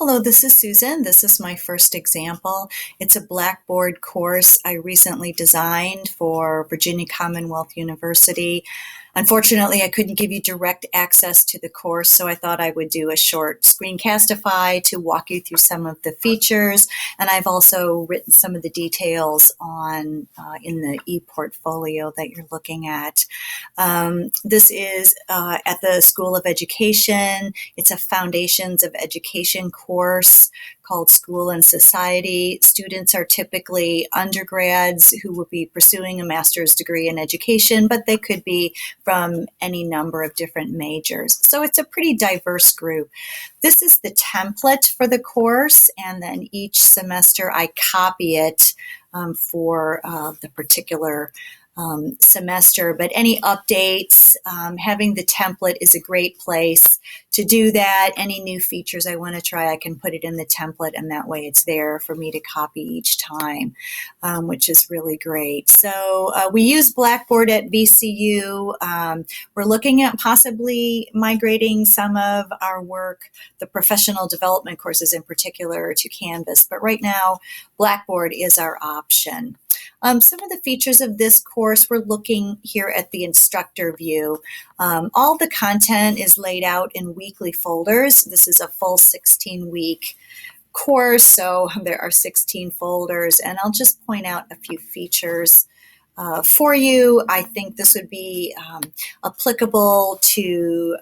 Hello, this is Susan. This is my first example. It's a Blackboard course I recently designed for Virginia Commonwealth University. Unfortunately, I couldn't give you direct access to the course, so I thought I would do a short screencastify to walk you through some of the features. And I've also written some of the details on in the e-portfolio that you're looking at. This is at the School of Education. It's a Foundations of Education course called School and Society. Students are typically undergrads who will be pursuing a master's degree in education, but they could be from any number of different majors. So it's a pretty diverse group. This is the template for the course, and then each semester I copy it for the particular semester, but any updates, having the template is a great place to do that. Any new features I want to try, I can put it in the template, and that way it's there for me to copy each time, which is really great. So we use Blackboard at VCU. We're looking at possibly migrating some of our work, the professional development courses in particular, to Canvas, but right now Blackboard is our option. Some of the features of this course, we're looking here at the instructor view. All the content is laid out in weekly folders. This is a full 16-week course, so there are 16 folders, and I'll just point out a few features for you. I think this would be applicable to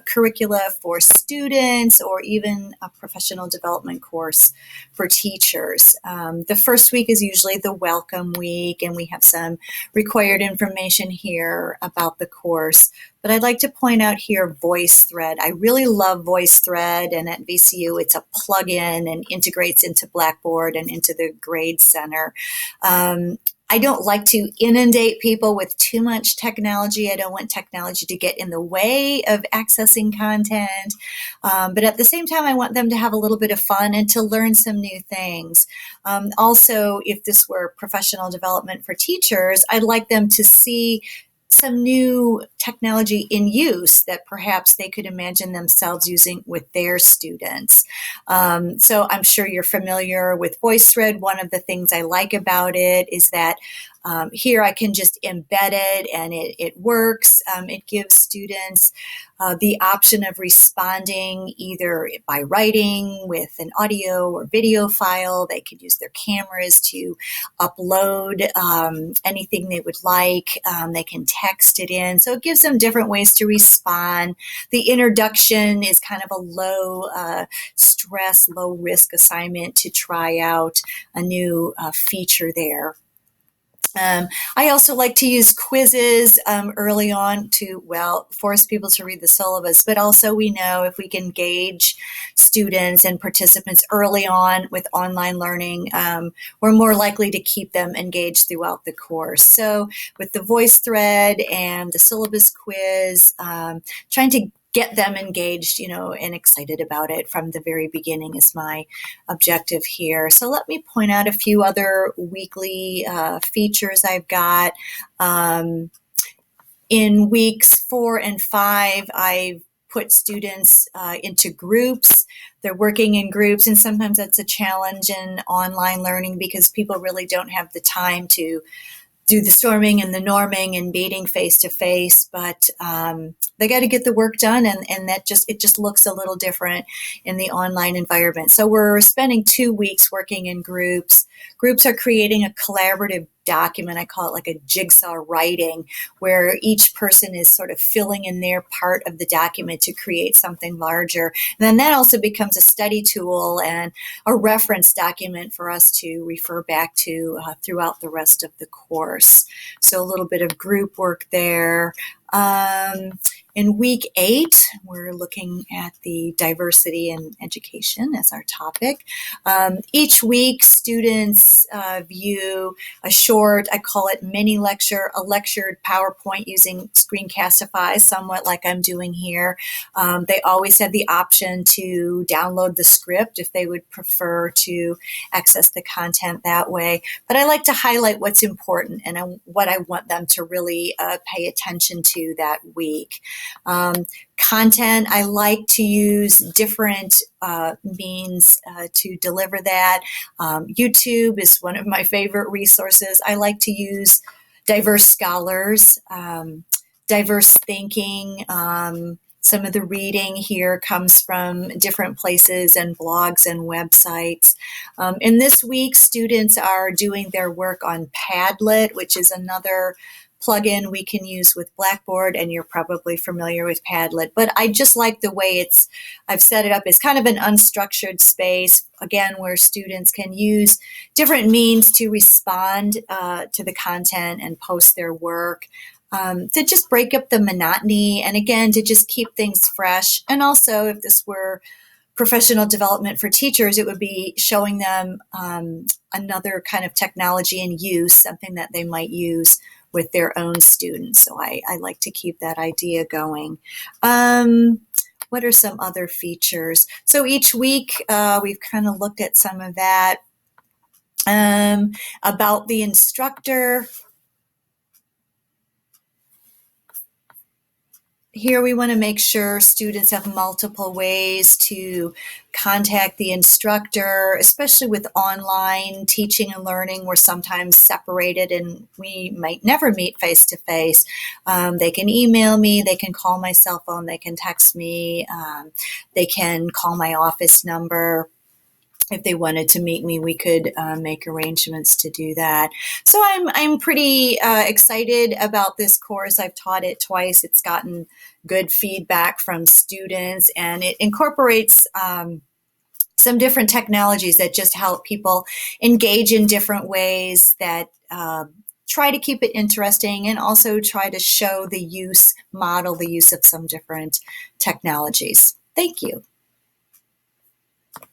curricula for students or even a professional development course for teachers. The first week is usually the welcome week, and we have some required information here about the course. But I'd like to point out here VoiceThread. I really love VoiceThread, and at VCU it's a plug-in and integrates into Blackboard and into the Grade Center. I don't like to inundate people with too much technology. I don't want technology to get in the way of accessing content. But at the same time, I want them to have a little bit of fun and to learn some new things. Also, if this were professional development for teachers, I'd like them to see some new technology in use that perhaps they could imagine themselves using with their students. So I'm sure you're familiar with VoiceThread. One of the things I like about it is that here I can just embed it and it works. It gives students the option of responding either by writing with an audio or video file. They could use their cameras to upload anything they would like. They can text it in. So it gives them different ways to respond. The introduction is kind of a low stress, low risk assignment to try out a new feature there. I also like to use quizzes early on to, force people to read the syllabus, but also we know if we can engage students and participants early on with online learning, we're more likely to keep them engaged throughout the course. So with the VoiceThread and the syllabus quiz, trying to get them engaged, and excited about it from the very beginning is my objective here. So let me point out a few other weekly features I've got. In weeks 4 and 5, I've put students into groups. They're working in groups, and sometimes that's a challenge in online learning because people really don't have the time to do the storming and the norming and meeting face to face, but they got to get the work done, and it just looks a little different in the online environment. So we're spending 2 weeks working in groups. Groups are creating a collaborative document. I call it like a jigsaw writing, where each person is sort of filling in their part of the document to create something larger. And then that also becomes a study tool and a reference document for us to refer back to throughout the rest of the course. So a little bit of group work there. In week 8, we're looking at the diversity in education as our topic. Each week, students view a short, I call it mini lecture, a lectured PowerPoint using Screencastify, somewhat like I'm doing here. They always have the option to download the script if they would prefer to access the content that way. But I like to highlight what's important and what I want them to really pay attention to that week. Content, I like to use different means to deliver that. YouTube is one of my favorite resources. I like to use diverse scholars, diverse thinking. Some of the reading here comes from different places and blogs and websites. And this week, students are doing their work on Padlet, which is another plugin we can use with Blackboard, and you're probably familiar with Padlet. But I just like the way I've set it up as kind of an unstructured space, again, where students can use different means to respond to the content and post their work. To just break up the monotony, and again, to just keep things fresh. And also, if this were professional development for teachers, it would be showing them another kind of technology in use, something that they might use with their own students. So I like to keep that idea going. What are some other features? So each week, we've kind of looked at some of that. About the instructor. Here we want to make sure students have multiple ways to contact the instructor, especially with online teaching and learning. We're sometimes separated and we might never meet face to face. They can email me, they can call my cell phone, they can text me, they can call my office number. If they wanted to meet me, we could make arrangements to do that. So I'm pretty excited about this course. I've taught it twice. It's gotten good feedback from students, and it incorporates some different technologies that just help people engage in different ways that try to keep it interesting and also try to show model the use of some different technologies. Thank you.